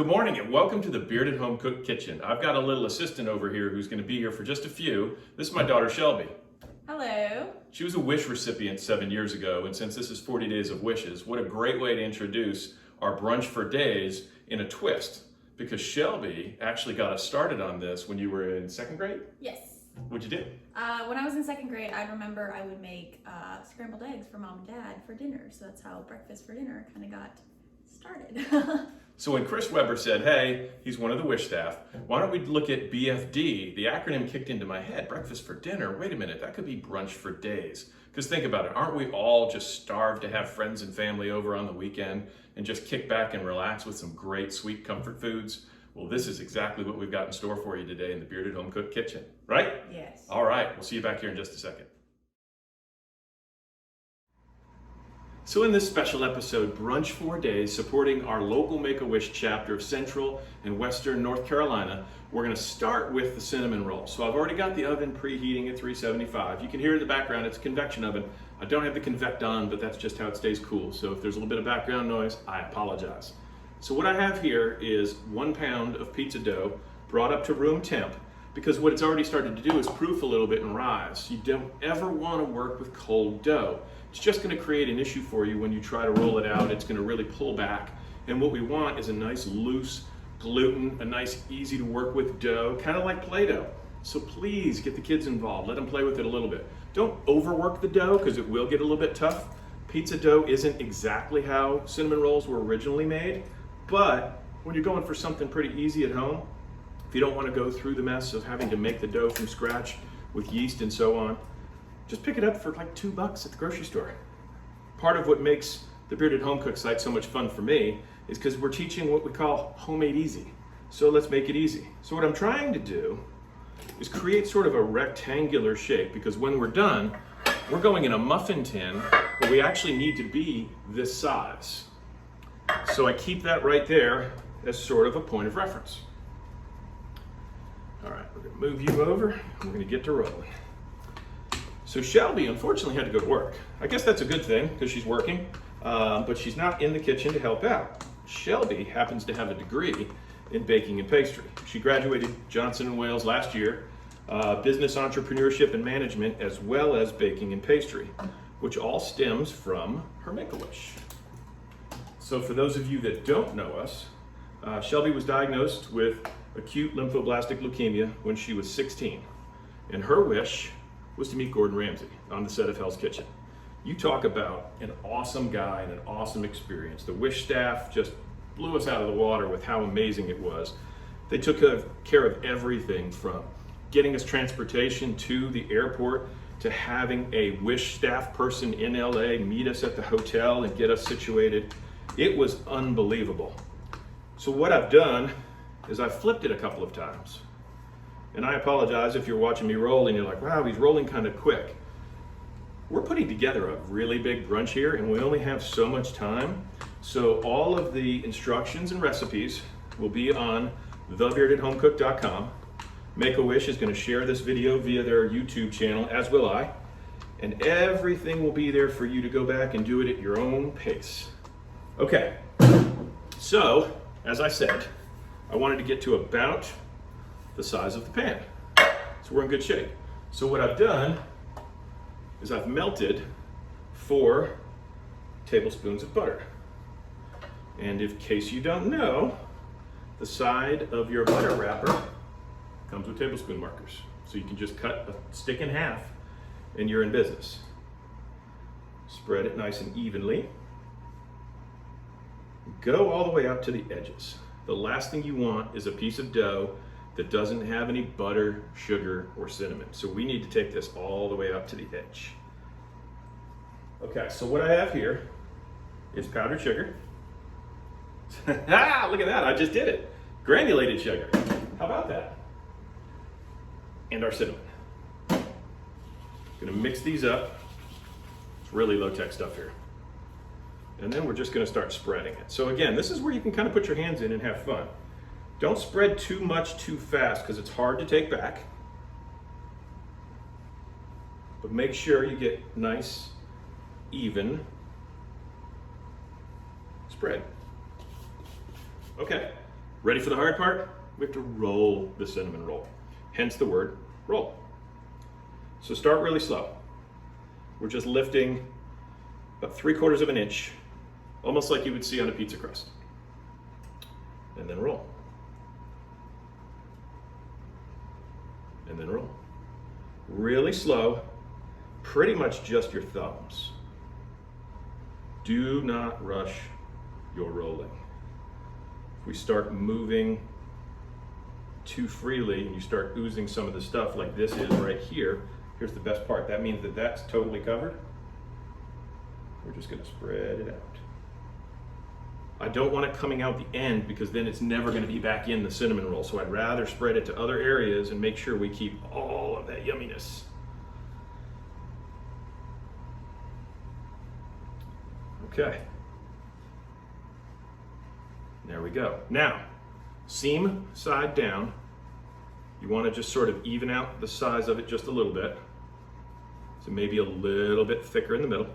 Good morning and welcome to the Bearded Home Cook Kitchen. I've got a little assistant over here who's going to be here for just a few. This is my daughter Shelby. Hello. She was a Wish recipient 7 years ago, and since this is 40 Days of Wishes, what a great way to introduce our Brunch for Days in a twist. Because Shelby actually got us started on this when you were in second grade? Yes. What'd you do? When I was in second grade, I remember I would make scrambled eggs for mom and dad for dinner. So that's how breakfast for dinner kind of got started. So when Chris Weber said, hey, he's one of the Wish staff, why don't we look at BFD? The acronym kicked into my head, breakfast for dinner. Wait a minute, that could be brunch for days. Because think about it, aren't we all just starved to have friends and family over on the weekend and just kick back and relax with some great sweet comfort foods? Well, this is exactly what we've got in store for you today in the Bearded Home Cook Kitchen, right? Yes. All right, we'll see you back here in just a second. So in this special episode, Brunch for Days, supporting our local Make-A-Wish chapter of Central and Western North Carolina, we're going to start with the cinnamon roll. So I've already got the oven preheating at 375. You can hear in the background, it's a convection oven. I don't have the convect on, but that's just how it stays cool. So if there's a little bit of background noise, I apologize. So what I have here is 1 pound of pizza dough brought up to room temp, because what it's already started to do is proof a little bit and rise. You don't ever want to work with cold dough. It's just going to create an issue for you when you try to roll it out. It's going to really pull back. And what we want is a nice loose gluten, a nice easy to work with dough, kind of like Play-Doh. So please get the kids involved. Let them play with it a little bit. Don't overwork the dough because it will get a little bit tough. Pizza dough isn't exactly how cinnamon rolls were originally made, but when you're going for something pretty easy at home, if you don't want to go through the mess of having to make the dough from scratch with yeast and so on, just pick it up for like $2 at the grocery store. Part of what makes the Bearded Home Cook site so much fun for me is because we're teaching what we call homemade easy. So let's make it easy. So what I'm trying to do is create sort of a rectangular shape, because when we're done, we're going in a muffin tin, but we actually need to be this size. So I keep that right there as sort of a point of reference. All right, we're gonna move you over, and we're gonna get to rolling. So Shelby unfortunately had to go to work. I guess that's a good thing because she's working, but she's not in the kitchen to help out. Shelby happens to have a degree in baking and pastry. She graduated Johnson & Wales last year, business entrepreneurship and management, as well as baking and pastry, which all stems from her Make-A-Wish. So for those of you that don't know us, Shelby was diagnosed with acute lymphoblastic leukemia when she was 16, and her wish was to meet Gordon Ramsay on the set of Hell's Kitchen. You talk about an awesome guy and an awesome experience. The Wish staff just blew us out of the water with how amazing it was. They took care of everything from getting us transportation to the airport to having a Wish staff person in LA meet us at the hotel and get us situated. It was unbelievable. So what I've done is I've flipped it a couple of times. And I apologize if you're watching me roll and you're like, wow, he's rolling kind of quick. We're putting together a really big brunch here and we only have so much time. So all of the instructions and recipes will be on thebeardedhomecook.com. Make-A-Wish is going to share this video via their YouTube channel, as will I. And everything will be there for you to go back and do it at your own pace. Okay, so as I said, I wanted to get to about the size of the pan. So we're in good shape. So what I've done is I've melted 4 tablespoons of butter. And in case you don't know, the side of your butter wrapper comes with tablespoon markers. So you can just cut a stick in half and you're in business. Spread it nice and evenly. Go all the way up to the edges. The last thing you want is a piece of dough that doesn't have any butter, sugar, or cinnamon. So we need to take this all the way up to the edge. Okay, so what I have here is powdered sugar. Ah, look at that, I just did it. Granulated sugar, how about that? And our cinnamon. Gonna mix these up. It's really low-tech stuff here. And then we're just gonna start spreading it. So again, this is where you can kind of put your hands in and have fun. Don't spread too much too fast because it's hard to take back. But make sure you get nice, even spread. Okay, Ready for the hard part? We have to roll the cinnamon roll, hence the word roll. So start really slow. We're just lifting about 3/4 of an inch, almost like you would see on a pizza crust. And then roll. And then roll. Really slow, pretty much just your thumbs. Do not rush your rolling. If we start moving too freely and you start oozing some of the stuff like this is right here, here's the best part. That means that that's totally covered. We're just gonna spread it out. I don't want it coming out the end because then it's never gonna be back in the cinnamon roll. So I'd rather spread it to other areas and make sure we keep all of that yumminess. Okay. There we go. Now, seam side down. You want to just sort of even out the size of it just a little bit. So maybe a little bit thicker in the middle.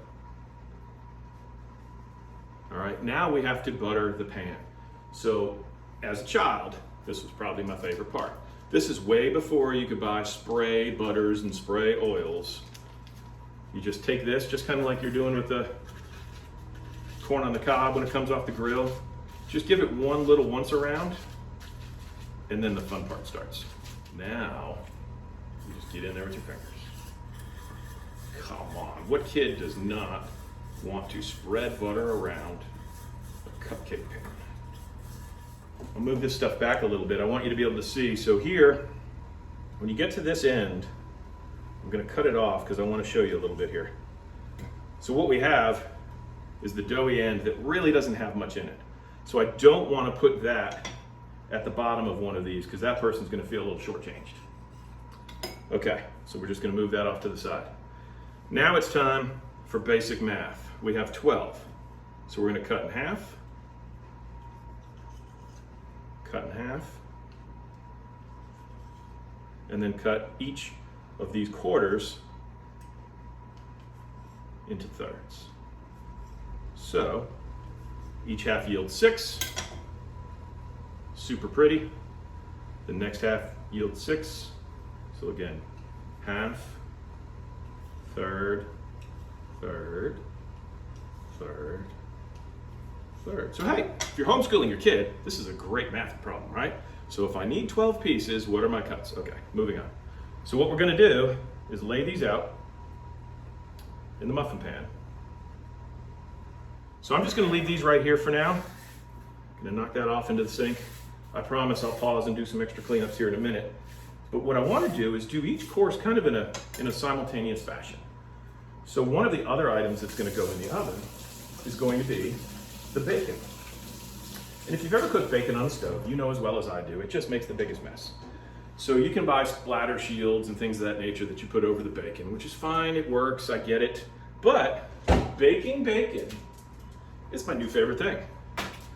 All right, now we have to butter the pan. So as a child, this was probably my favorite part. This is way before you could buy spray butters and spray oils. You just take this, just kind of like you're doing with the corn on the cob when it comes off the grill. Just give it one little once around, and then the fun part starts. Now, you just get in there with your fingers. Come on, what kid does not want to spread butter around a cupcake pan? I'll move this stuff back a little bit. I want you to be able to see. So here, when you get to this end, I'm gonna cut it off because I want to show you a little bit here. So what we have is the doughy end that really doesn't have much in it. So I don't want to put that at the bottom of one of these because that person's going to feel a little shortchanged. Okay, so we're just going to move that off to the side. Now it's time for basic math. We have 12. So we're going to cut in half, cut in half, and then cut each of these quarters into thirds. So each half yields 6. Super pretty. The next half yields 6. So again, half, third, third, third, third. So hey, if you're homeschooling your kid, this is a great math problem, right? So if I need 12 pieces, what are my cuts? Okay, moving on. So what we're gonna do is lay these out in the muffin pan. So I'm just gonna leave these right here for now. Gonna knock that off into the sink. I promise I'll pause and do some extra cleanups here in a minute. But what I wanna do is do each course kind of in a simultaneous fashion. So one of the other items that's gonna go in the oven is going to be the bacon. And if you've ever cooked bacon on the stove, you know as well as I do, it just makes the biggest mess. So you can buy splatter shields and things of that nature that you put over the bacon, which is fine, it works, I get it. But baking bacon is my new favorite thing.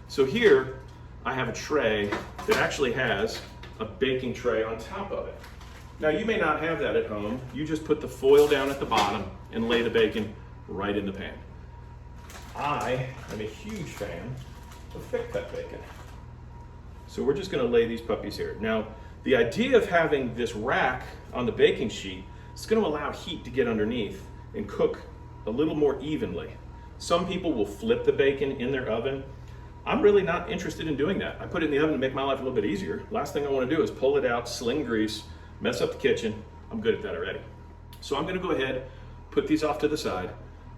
So here I have a tray that actually has a baking tray on top of it. Now you may not have that at home. You just put the foil down at the bottom and lay the bacon right in the pan. I am a huge fan of thick cut bacon. So we're just gonna lay these puppies here. Now, the idea of having this rack on the baking sheet is gonna allow heat to get underneath and cook a little more evenly. Some people will flip the bacon in their oven. I'm really not interested in doing that. I put it in the oven to make my life a little bit easier. Last thing I wanna do is pull it out, sling grease, mess up the kitchen. I'm good at that already. So I'm gonna go ahead, put these off to the side,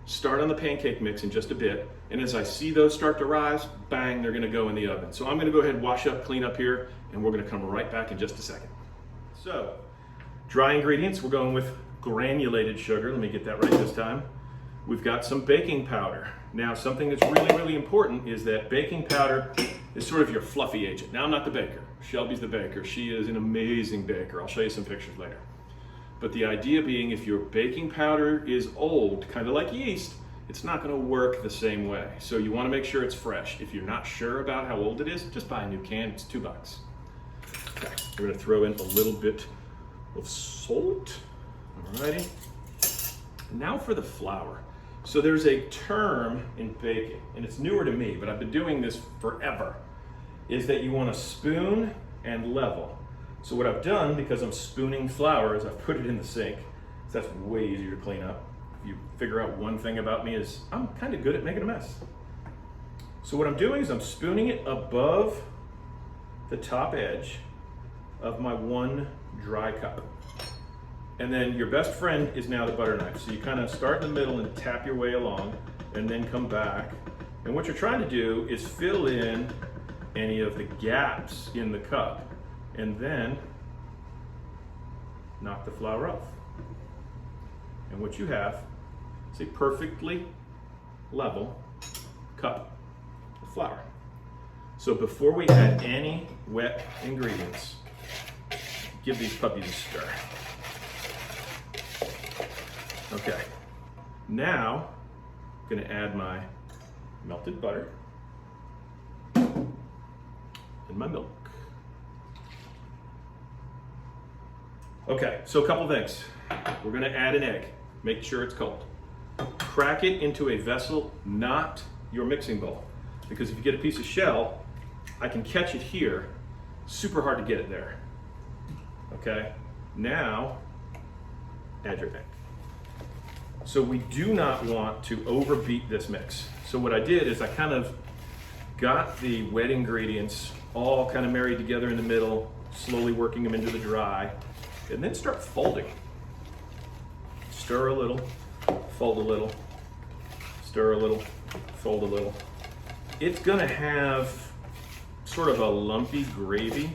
start on the pancake mix in just a bit, and as I see those start to rise, bang, they're gonna go in the oven. So I'm gonna go ahead and wash up, clean up here, and we're gonna come right back in just a second. So, dry ingredients, we're going with granulated sugar. Let me get that right this time. We've got some baking powder. Now, something that's really, really important is that baking powder is sort of your fluffy agent. Now, I'm not the baker. Shelby's the baker. She is an amazing baker. I'll show you some pictures later. But the idea being, if your baking powder is old, kind of like yeast, it's not gonna work the same way. So you wanna make sure it's fresh. If you're not sure about how old it is, just buy a new can, it's $2. Okay, we're gonna throw in a little bit of salt. Alrighty. Now for the flour. So there's a term in baking, and it's newer to me, but I've been doing this forever. is that you want to spoon and level. So what I've done, because I'm spooning flour, is I've put it in the sink. So that's way easier to clean up. If you figure out one thing about me is I'm kind of good at making a mess. So what I'm doing is I'm spooning it above the top edge of my one dry cup. And then your best friend is now the butter knife. So you kind of start in the middle and tap your way along and then come back. And what you're trying to do is fill in any of the gaps in the cup and then knock the flour off. And what you have is a perfectly level cup of flour. So before we add any wet ingredients, give these puppies a stir. Okay, now I'm gonna add my melted butter and my milk. Okay, so a couple things. We're gonna add an egg. Make sure it's cold. Crack it into a vessel, not your mixing bowl. Because if you get a piece of shell, I can catch it here. Super hard to get it there. Okay, now add your egg. So we do not want to overbeat this mix. So what I did is I kind of got the wet ingredients all kind of married together in the middle, slowly working them into the dry, and then start folding. Stir a little, fold a little, stir a little, fold a little. It's gonna have sort of a lumpy gravy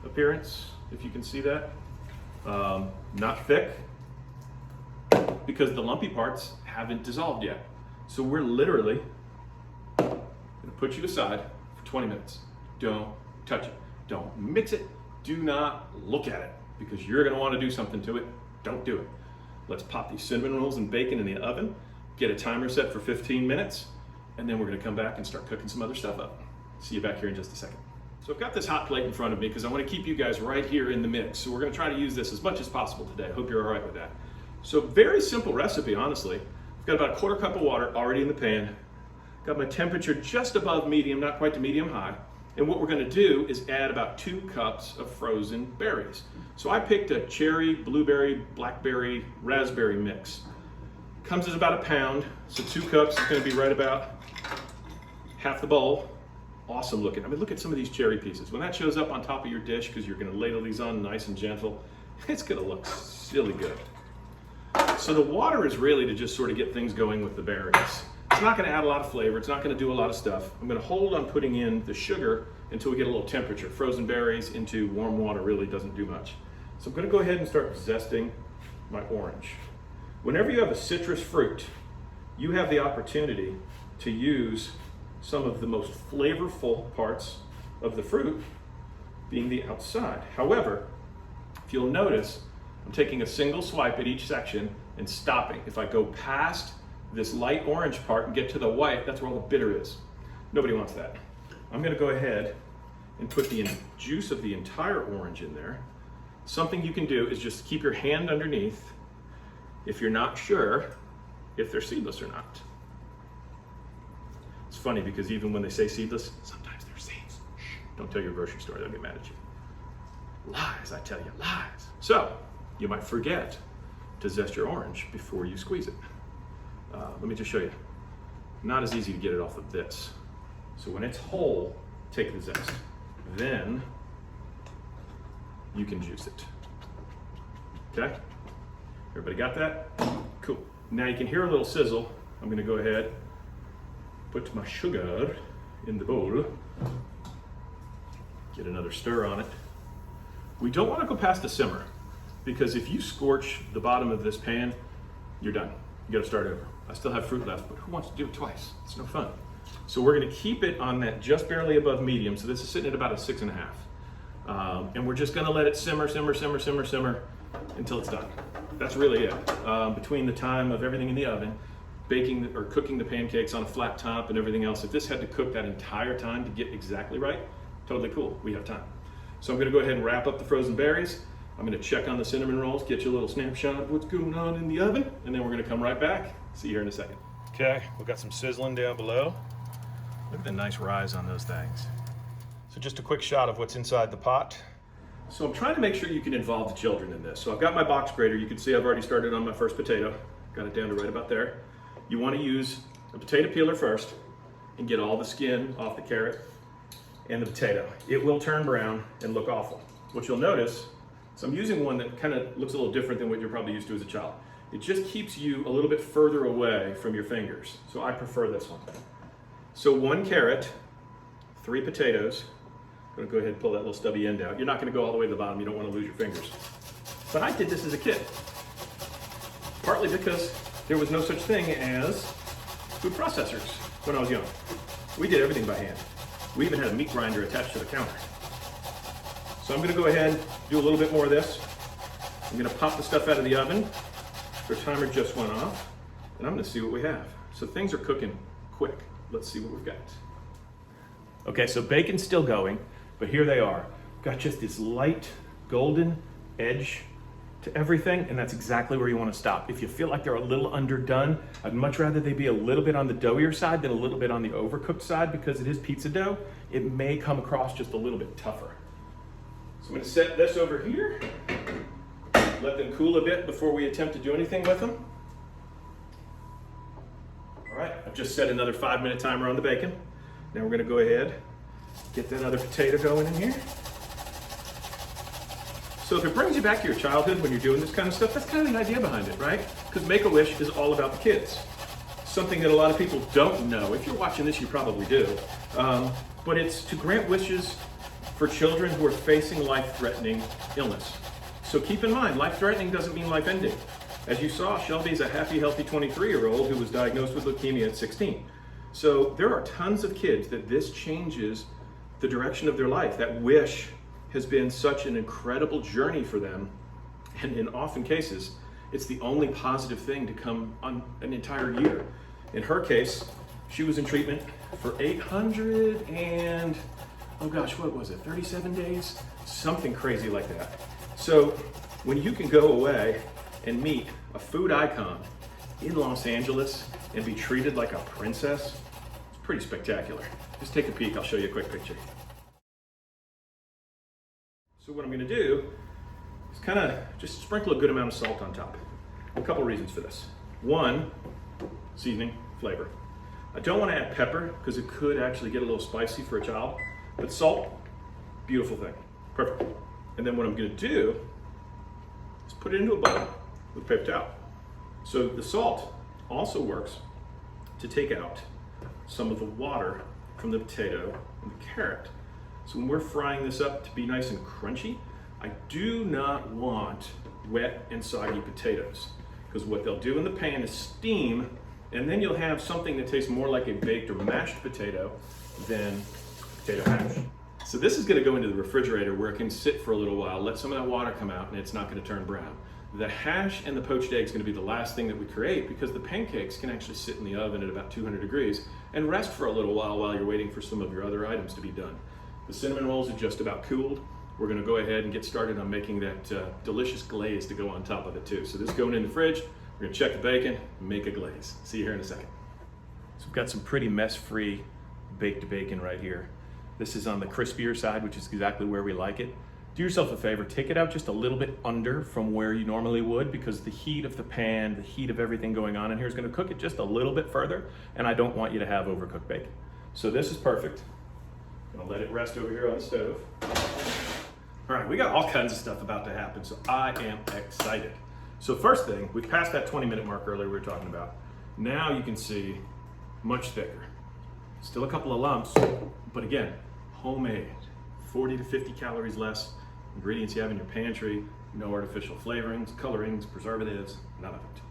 appearance, if you can see that. Not thick, because the lumpy parts haven't dissolved yet. So we're literally gonna put you aside for 20 minutes. Don't touch it, don't mix it, do not look at it, because you're gonna wanna do something to it, don't do it. Let's pop these cinnamon rolls and bacon in the oven, get a timer set for 15 minutes, and then we're gonna come back and start cooking some other stuff up. See you back here in just a second. So I've got this hot plate in front of me because I wanna keep you guys right here in the mix. So we're gonna try to use this as much as possible today. I hope you're all right with that. So very simple recipe, honestly. I've got about a quarter cup of water already in the pan. Got my temperature just above medium, not quite to medium high. And what we're gonna do is add about 2 cups of frozen berries. So I picked a cherry, blueberry, blackberry, raspberry mix. Comes as about a pound, so 2 cups is gonna be right about half the bowl. Awesome looking. I mean, look at some of these cherry pieces. When that shows up on top of your dish, because you're gonna ladle these on nice and gentle, it's gonna look silly good. So the water is really to just sort of get things going with the berries. It's not gonna add a lot of flavor, it's not gonna do a lot of stuff. I'm gonna hold on putting in the sugar until we get a little temperature. Frozen berries into warm water really doesn't do much. So I'm gonna go ahead and start zesting my orange. Whenever you have a citrus fruit, you have the opportunity to use some of the most flavorful parts of the fruit being the outside. However, if you'll notice, I'm taking a single swipe at each section and stopping. If I go past this light orange part and get to the white, that's where all the bitter is. Nobody wants that. I'm gonna go ahead and put the juice of the entire orange in there. Something you can do is just keep your hand underneath if you're not sure if they're seedless or not. It's funny because even when they say seedless, sometimes they're seeds. Shh, don't tell your grocery store, they'll get mad at you. Lies, I tell you, lies. So, you might forget to zest your orange before you squeeze it. Let me just show you. Not as easy to get it off of this. So when it's whole, take the zest. Then you can juice it. Okay? Everybody got that? Cool. Now you can hear a little sizzle. I'm gonna go ahead, put my sugar in the bowl, get another stir on it. We don't wanna go past a simmer, because if you scorch the bottom of this pan, you're done. You gotta start over. I still have fruit left, but who wants to do it twice? It's no fun. So we're gonna keep it on that just barely above medium. So this is sitting at about a 6.5. And we're just gonna let it simmer, simmer, simmer, simmer, simmer until it's done. That's really it. Between the time of everything in the oven, baking or cooking the pancakes on a flat top and everything else, if this had to cook that entire time to get exactly right, totally cool, we have time. So I'm gonna go ahead and wrap up the frozen berries. I'm gonna check on the cinnamon rolls, get you a little snapshot of what's going on in the oven, and then we're gonna come right back. See you here in a second. Okay, we've got some sizzling down below. Look at the nice rise on those things. So just a quick shot of what's inside the pot. So I'm trying to make sure you can involve the children in this. So I've got my box grater. You can see I've already started on my first potato. Got it down to right about there. You want to use a potato peeler first and get all the skin off the carrot and the potato. It will turn brown and look awful. What you'll notice, so I'm using one that kind of looks a little different than what you're probably used to as a child. It just keeps you a little bit further away from your fingers. So I prefer this one. So 1 carrot, 3 potatoes. I'm gonna go ahead and pull that little stubby end out. You're not gonna go all the way to the bottom. You don't wanna lose your fingers. But I did this as a kid. Partly because there was no such thing as food processors when I was young. We did everything by hand. We even had a meat grinder attached to the counter. So I'm gonna go ahead and do a little bit more of this. I'm gonna pop the stuff out of the oven. Their timer just went off, and I'm gonna see what we have. So things are cooking quick. Let's see what we've got. Okay, so bacon's still going, but here they are. Got just this light golden edge to everything, and that's exactly where you want to stop. If you feel like they're a little underdone, I'd much rather they be a little bit on the doughier side than a little bit on the overcooked side, because it is pizza dough. It may come across just a little bit tougher. So I'm going to set this over here, let them cool a bit before we attempt to do anything with them. All right, I've just set another 5-minute timer on the bacon. Now we're going to go ahead, get that other potato going in here. So if it brings you back to your childhood when you're doing this kind of stuff, that's kind of the idea behind it, right? Because Make-A-Wish is all about the kids. Something that a lot of people don't know. If you're watching this, you probably do. But it's to grant wishes for children who are facing life-threatening illness. So keep in mind, life-threatening doesn't mean life-ending. As you saw, Shelby's a happy, healthy 23-year-old who was diagnosed with leukemia at 16. So there are tons of kids that this changes the direction of their life. That wish has been such an incredible journey for them. And in often cases, it's the only positive thing to come on an entire year. In her case, she was in treatment for 800 and, oh gosh, what was it, 37 days? Something crazy like that. So when you can go away and meet a food icon in Los Angeles and be treated like a princess, it's pretty spectacular. Just take a peek, I'll show you a quick picture. So what I'm gonna do is kind of just sprinkle a good amount of salt on top. A couple reasons for this. One, seasoning, flavor. I don't want to add pepper because it could actually get a little spicy for a child, but salt, beautiful thing, perfect. And then what I'm gonna do is put it into a bowl with paper towel. So the salt also works to take out some of the water from the potato and the carrot. So when we're frying this up to be nice and crunchy, I do not want wet and soggy potatoes, because what they'll do in the pan is steam, and then you'll have something that tastes more like a baked or mashed potato than potato hash. So this is gonna go into the refrigerator where it can sit for a little while, let some of that water come out, and it's not gonna turn brown. The hash and the poached egg is gonna be the last thing that we create, because the pancakes can actually sit in the oven at about 200 degrees and rest for a little while you're waiting for some of your other items to be done. The cinnamon rolls are just about cooled. We're gonna go ahead and get started on making that delicious glaze to go on top of it too. So this is going in the fridge. We're gonna check the bacon, make a glaze. See you here in a second. So we've got some pretty mess-free baked bacon right here. This is on the crispier side, which is exactly where we like it. Do yourself a favor, take it out just a little bit under from where you normally would, because the heat of the pan, the heat of everything going on in here is gonna cook it just a little bit further, and I don't want you to have overcooked bacon. So this is perfect. I'm gonna let it rest over here on the stove. All right, we got all kinds of stuff about to happen, so I am excited. So first thing, we passed that 20-minute mark earlier we were talking about. Now you can see much thicker. Still a couple of lumps, but again, homemade. 40 to 50 calories less, ingredients you have in your pantry, no artificial flavorings, colorings, preservatives, none of it.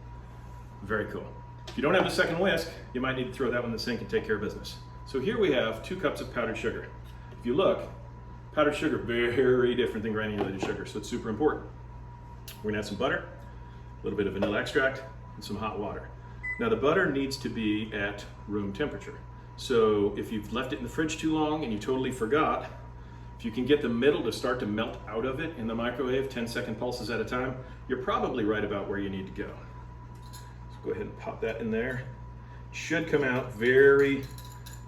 Very cool. If you don't have a second whisk, you might need to throw that one in the sink and take care of business. So here we have 2 cups of powdered sugar. If you look, powdered sugar, very different than granulated sugar, so it's super important. We're gonna add some butter, a little bit of vanilla extract, and some hot water. Now the butter needs to be at room temperature. So if you've left it in the fridge too long and you totally forgot, if you can get the middle to start to melt out of it in the microwave, 10-second pulses at a time, you're probably right about where you need to go. So go ahead and pop that in there. It should come out very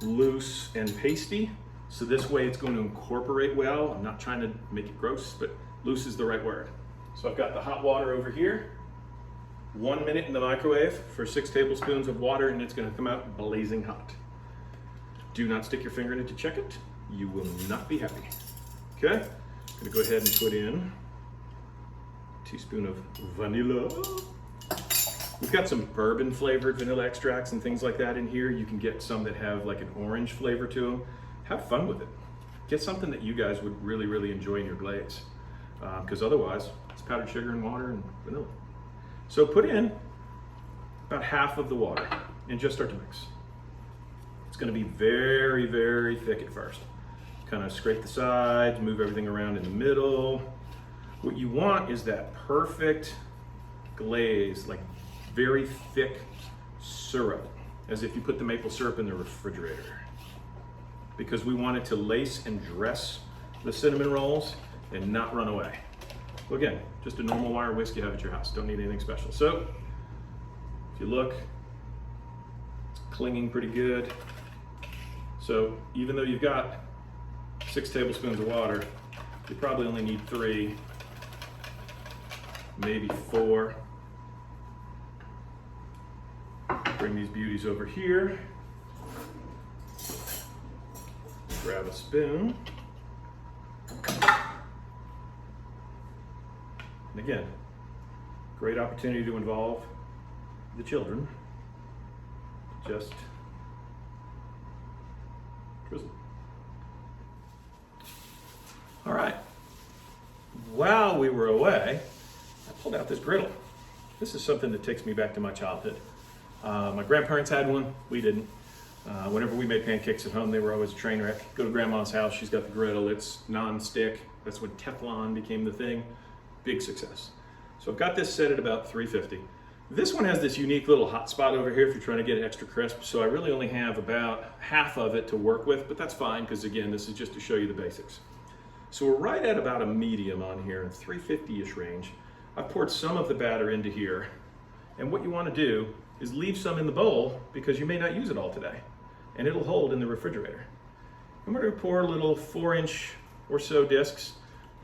loose and pasty, So this way it's going to incorporate well. I'm not trying to make it gross, but loose is the right word. So I've got the hot water over here. 1 minute in the microwave for 6 tablespoons of water, and it's going to come out blazing hot. Do not stick your finger in it to check it. You will not be happy. Okay, I'm going to go ahead and put in a teaspoon of vanilla. We've got some bourbon flavored vanilla extracts and things like that in here. You can get some that have like an orange flavor to them. Have fun with it. Get something that you guys would really, really enjoy in your glaze. Because otherwise, it's powdered sugar and water and vanilla. So put in about half of the water and just start to mix. It's going to be very, very thick at first. Kind of scrape the sides, move everything around in the middle. What you want is that perfect glaze, like very thick syrup, as if you put the maple syrup in the refrigerator. Because we want it to lace and dress the cinnamon rolls and not run away. Well, again, just a normal wire whisk you have at your house. Don't need anything special. So, if you look, it's clinging pretty good. So, even though you've got 6 tablespoons of water, you probably only need 3, maybe 4. Bring these beauties over here. Grab a spoon. And again, great opportunity to involve the children. Just drizzle. All right. While we were away, I pulled out this griddle. This is something that takes me back to my childhood. My grandparents had one, we didn't. Whenever we made pancakes at home, they were always a train wreck. Go to grandma's house, she's got the griddle, it's non-stick. That's when Teflon became the thing. Big success. So I've got this set at about 350. This one has this unique little hot spot over here if you're trying to get it extra crisp. So I really only have about half of it to work with, but that's fine because again, this is just to show you the basics. So we're right at about a medium on here, 350-ish range. I've poured some of the batter into here. And what you want to do is leave some in the bowl because you may not use it all today. And it'll hold in the refrigerator. And we're going to pour little 4-inch or so discs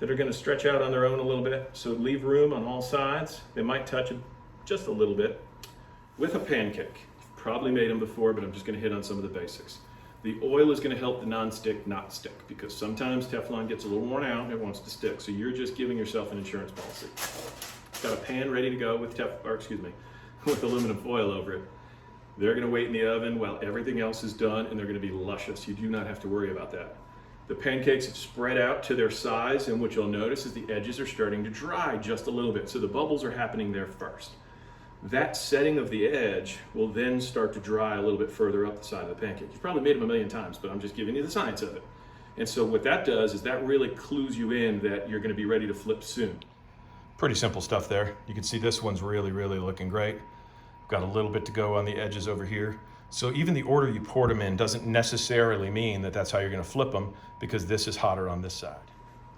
that are going to stretch out on their own a little bit. So leave room on all sides. They might touch it just a little bit with a pancake. You've probably made them before, but I'm just going to hit on some of the basics. The oil is going to help the non-stick not stick because sometimes Teflon gets a little worn out and it wants to stick. So you're just giving yourself an insurance policy. Got a pan ready to go with with aluminum foil over it. They're going to wait in the oven while everything else is done, and they're going to be luscious. You do not have to worry about that. The pancakes have spread out to their size, and what you'll notice is the edges are starting to dry just a little bit. So the bubbles are happening there first. That setting of the edge will then start to dry a little bit further up the side of the pancake. You've probably made them a million times, but I'm just giving you the science of it. And so what that does is that really clues you in that you're going to be ready to flip soon. Pretty simple stuff there. You can see this one's really, really looking great. Got a little bit to go on the edges over here. So even the order you poured them in doesn't necessarily mean that that's how you're going to flip them because this is hotter on this side.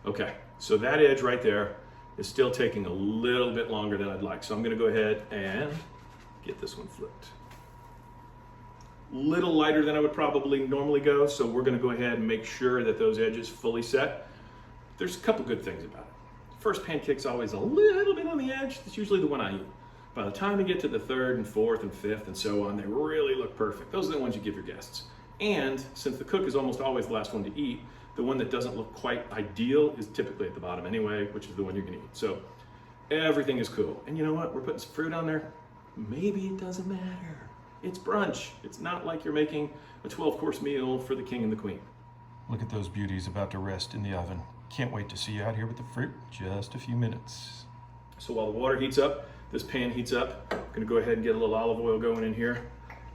Okay, so that edge right there is still taking a little bit longer than I'd like. So I'm going to go ahead and get this one flipped. Little lighter than I would probably normally go, so we're going to go ahead and make sure that those edges fully set. There's a couple good things about it. First pancake's always a little bit on the edge. That's usually the one I eat. By the time you get to the 3rd and 4th and 5th and so on, they really look perfect. Those are the ones you give your guests. And since the cook is almost always the last one to eat, the one that doesn't look quite ideal is typically at the bottom anyway, which is the one you're gonna eat. So everything is cool. And you know what? We're putting some fruit on there. Maybe it doesn't matter. It's brunch. It's not like you're making a 12-course meal for the king and the queen. Look at those beauties about to rest in the oven. Can't wait to see you out here with the fruit. Just a few minutes. So while the water heats up, this pan heats up. I'm gonna go ahead and get a little olive oil going in here.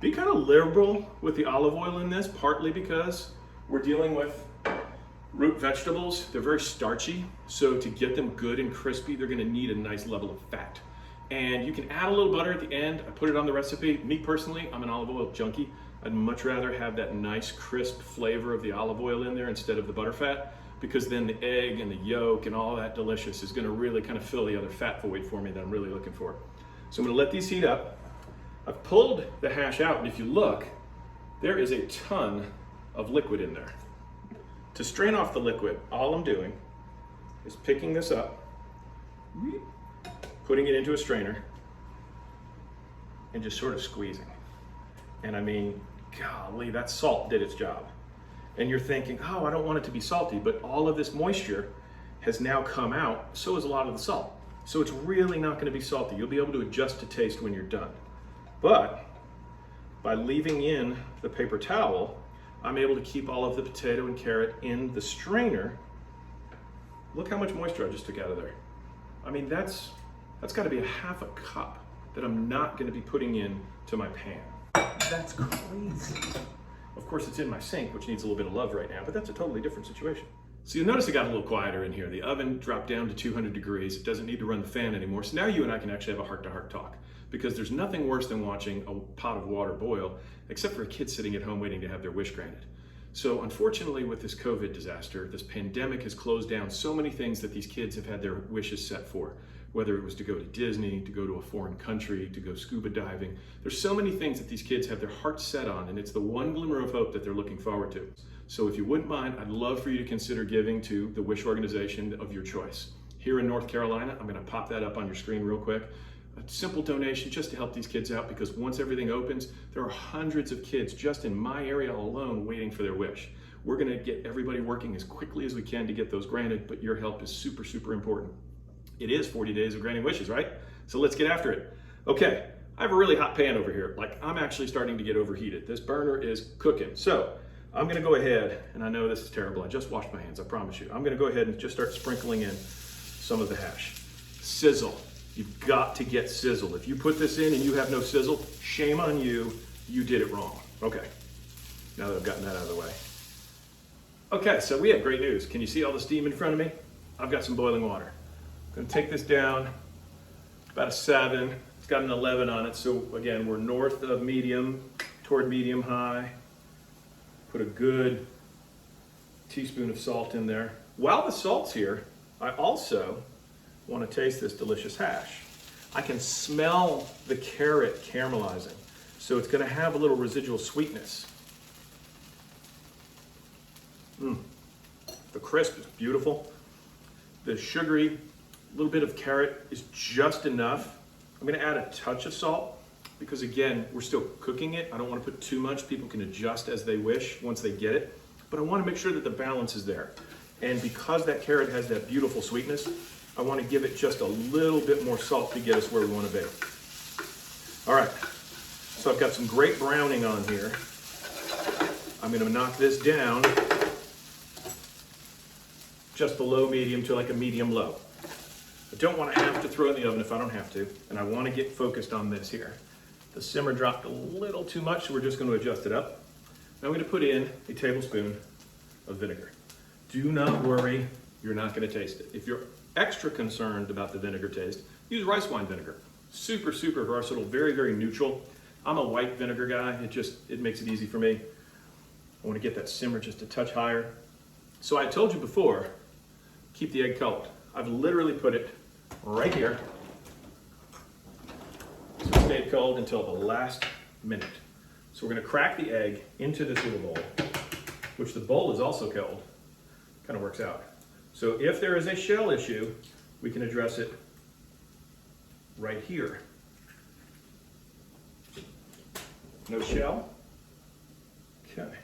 Be kind of liberal with the olive oil in this, partly because we're dealing with root vegetables. They're very starchy, so to get them good and crispy, they're gonna need a nice level of fat. And you can add a little butter at the end. I put it on the recipe. Me personally, I'm an olive oil junkie. I'd much rather have that nice crisp flavor of the olive oil in there instead of the butter fat, because then the egg and the yolk and all that delicious is gonna really kind of fill the other fat void for me that I'm really looking for. So I'm gonna let these heat up. I've pulled the hash out, and if you look, there is a ton of liquid in there. To strain off the liquid, all I'm doing is picking this up, putting it into a strainer, and just sort of squeezing. And I mean, golly, that salt did its job. And you're thinking, oh, I don't want it to be salty, but all of this moisture has now come out, so is a lot of the salt. So it's really not gonna be salty. You'll be able to adjust to taste when you're done. But by leaving in the paper towel, I'm able to keep all of the potato and carrot in the strainer. Look how much moisture I just took out of there. I mean, that's gotta be a half a cup that I'm not gonna be putting in to my pan. That's crazy. Of course, it's in my sink, which needs a little bit of love right now, but that's a totally different situation. So you'll notice it got a little quieter in here. The oven dropped down to 200 degrees. It doesn't need to run the fan anymore. So now you and I can actually have a heart-to-heart talk, because there's nothing worse than watching a pot of water boil, except for a kid sitting at home waiting to have their wish granted. So unfortunately, with this COVID disaster, this pandemic has closed down so many things that these kids have had their wishes set for, whether it was to go to Disney, to go to a foreign country, to go scuba diving. There's so many things that these kids have their hearts set on, and it's the one glimmer of hope that they're looking forward to. So if you wouldn't mind, I'd love for you to consider giving to the wish organization of your choice. Here in North Carolina, I'm gonna pop that up on your screen real quick. A simple donation just to help these kids out, because once everything opens, there are hundreds of kids just in my area alone waiting for their wish. We're gonna get everybody working as quickly as we can to get those granted, but your help is super, super important. It is 40 days of granting wishes, right? So let's get after it. Okay, I have a really hot pan over here. Like, I'm actually starting to get overheated. This burner is cooking. So I'm gonna go ahead, and I know this is terrible. I just washed my hands, I promise you. I'm gonna go ahead and just start sprinkling in some of the hash. Sizzle. You've got to get sizzle. If you put this in and you have no sizzle, shame on you. You did it wrong. Okay, now that I've gotten that out of the way. Okay, so we have great news. Can you see all the steam in front of me? I've got some boiling water. I'm gonna take this down, about a 7. It's got an 11 on it, so again, we're north of medium, toward medium high. Put a good teaspoon of salt in there. While the salt's here, I also want to taste this delicious hash. I can smell the carrot caramelizing, so it's going to have a little residual sweetness. The crisp is beautiful. The sugary little bit of carrot is just enough. I'm going to add a touch of salt, because again, we're still cooking it. I don't want to put too much. People can adjust as they wish once they get it, but I want to make sure that the balance is there. And because that carrot has that beautiful sweetness, I want to give it just a little bit more salt to get us where we want to be. All right, so I've got some great browning on here. I'm going to knock this down just below medium to like a medium low. I don't want to have to throw it in the oven if I don't have to, and I want to get focused on this here. The simmer dropped a little too much, so we're just going to adjust it up. Now I'm going to put in a tablespoon of vinegar. Do not worry, you're not going to taste it. If you're extra concerned about the vinegar taste, use rice wine vinegar. Super, super versatile, very, very neutral. I'm a white vinegar guy. It makes it easy for me. I want to get that simmer just a touch higher. So I told you before, keep the egg cold. I've literally put it right here. So it stayed cold until the last minute. So we're going to crack the egg into this little bowl, which the bowl is also cold. Kind of works out. So if there is a shell issue, we can address it right here. No shell? Okay.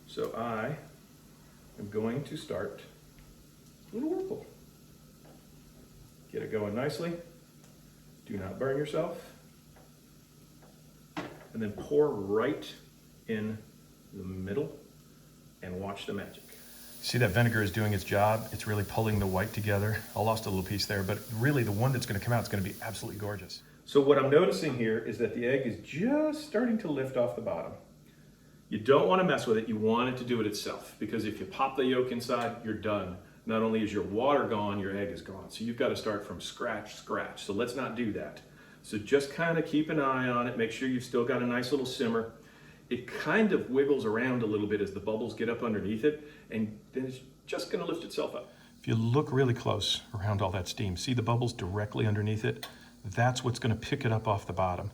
So I am going to start a little whirlpool. Get it going nicely. Do not burn yourself. And then pour right in the middle and watch the magic. See, that vinegar is doing its job. It's really pulling the white together. I lost a little piece there, but really the one that's going to come out is going to be absolutely gorgeous. So what I'm noticing here is that the egg is just starting to lift off the bottom. You don't want to mess with it. You want it to do it itself, because if you pop the yolk inside, you're done. Not only is your water gone, your egg is gone. So you've got to start from scratch. So let's not do that. So just kind of keep an eye on it. Make sure you've still got a nice little simmer. It kind of wiggles around a little bit as the bubbles get up underneath it, and then it's just going to lift itself up. If you look really close around all that steam, see the bubbles directly underneath it? That's what's going to pick it up off the bottom.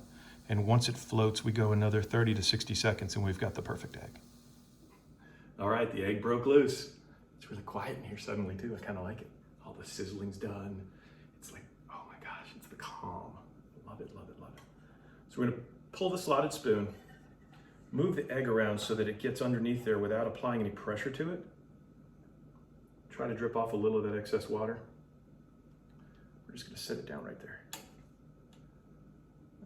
And once it floats, we go another 30 to 60 seconds and we've got the perfect egg. All right, the egg broke loose. It's really quiet in here suddenly too. I kind of like it. All the sizzling's done. It's like, oh my gosh, it's the calm. Love it, love it, love it. So we're gonna pull the slotted spoon, move the egg around so that it gets underneath there without applying any pressure to it. Try to drip off a little of that excess water. We're just gonna set it down right there.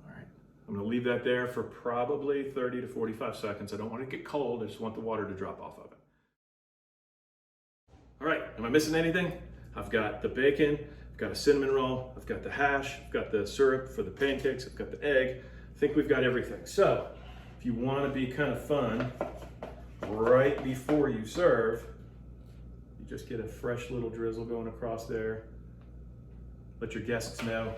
All right, I'm gonna leave that there for probably 30 to 45 seconds. I don't want it to get cold, I just want the water to drop off of it. All right, am I missing anything? I've got the bacon, I've got a cinnamon roll, I've got the hash, I've got the syrup for the pancakes, I've got the egg. I think we've got everything. So, if you want to be kind of fun, right before you serve, you just get a fresh little drizzle going across there. Let your guests know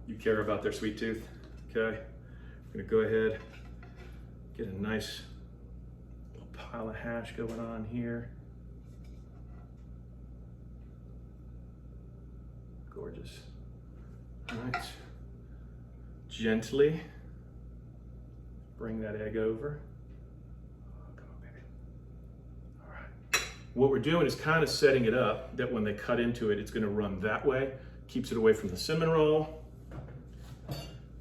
you care about their sweet tooth, okay? I'm gonna go ahead, get a nice little pile of hash going on here. Gorgeous. All right, gently bring that egg over. Oh, come on, baby. All right. What we're doing is kind of setting it up that when they cut into it, it's gonna run that way. Keeps it away from the cinnamon roll.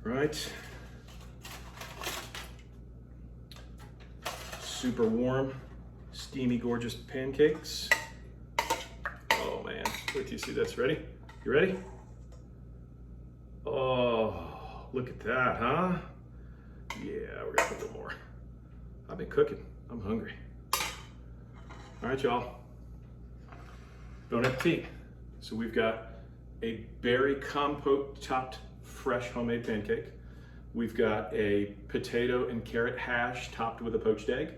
Right. Super warm, steamy, gorgeous pancakes. Oh man, wait till you see this. Ready? You ready? Oh, look at that, huh? Yeah, we're gonna put a little more. I've been cooking, I'm hungry. All right, y'all. Bon appetit. So we've got a berry compote topped fresh homemade pancake. We've got a potato and carrot hash topped with a poached egg.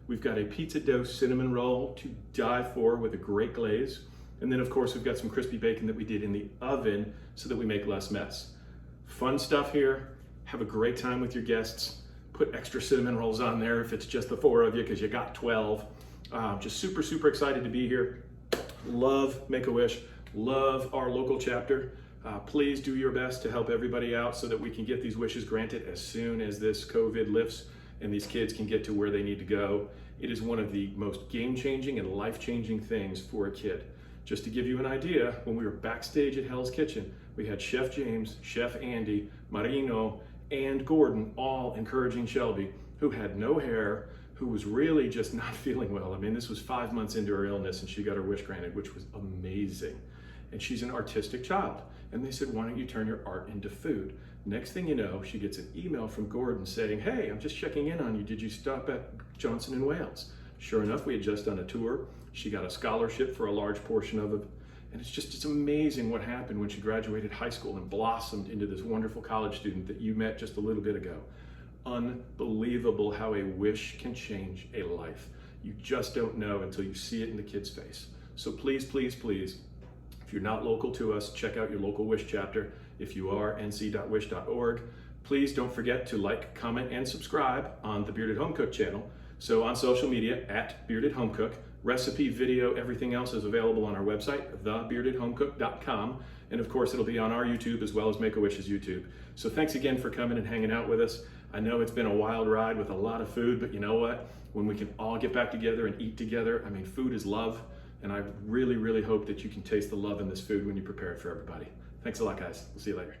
We've got a pizza dough cinnamon roll to die for with a great glaze. And then of course we've got some crispy bacon that we did in the oven so that we make less mess. Fun stuff here. Have a great time with your guests. Put extra cinnamon rolls on there if it's just the 4 of you because you got 12. Just super, super excited to be here. Love Make-A-Wish. Love our local chapter. Please do your best to help everybody out so that we can get these wishes granted as soon as this COVID lifts and these kids can get to where they need to go. It is one of the most game-changing and life-changing things for a kid. Just to give you an idea, when we were backstage at Hell's Kitchen, we had Chef James, Chef Andy, Marino, and Gordon all encouraging Shelby, who had no hair, who was really just not feeling well. I mean, this was 5 months into her illness and she got her wish granted, which was amazing. And she's an artistic child. And they said, why don't you turn your art into food? Next thing you know, she gets an email from Gordon saying, hey, I'm just checking in on you. Did you stop at Johnson & Wales? Sure enough, we had just done a tour. She got a scholarship for a large portion of it. And it's amazing what happened when she graduated high school and blossomed into this wonderful college student that you met just a little bit ago. Unbelievable how a wish can change a life. You just don't know until you see it in the kid's face. So please, please, please, if you're not local to us, check out your local Wish chapter. If you are, nc.wish.org. Please don't forget to like, comment, and subscribe on the Bearded Home Cook channel. So on social media, at Bearded Home Cook. Recipe, video, everything else is available on our website, thebeardedhomecook.com. And of course, it'll be on our YouTube as well as Make-A-Wish's YouTube. So thanks again for coming and hanging out with us. I know it's been a wild ride with a lot of food, but you know what? When we can all get back together and eat together, I mean, food is love. And I really, really hope that you can taste the love in this food when you prepare it for everybody. Thanks a lot, guys. We'll see you later.